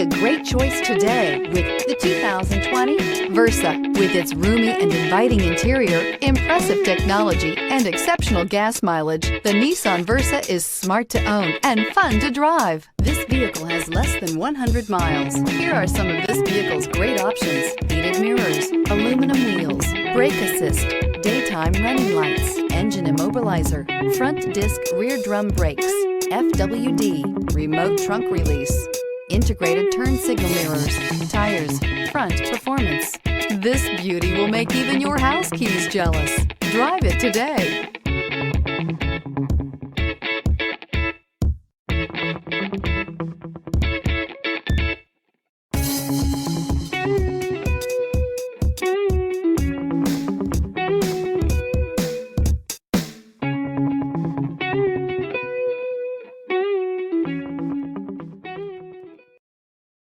a great choice today with the 2020 Versa. With its roomy and inviting interior, impressive technology, and exceptional gas mileage, the Nissan Versa is smart to own and fun to drive. This vehicle has less than 100 miles. Here are some of this vehicle's great options: heated mirrors, aluminum wheels, brake assist, daytime running lights, engine immobilizer, front disc rear drum brakes, FWD, remote trunk release, integrated turn signal mirrors, tires, front performance. This beauty will make even your house keys jealous. Drive it today.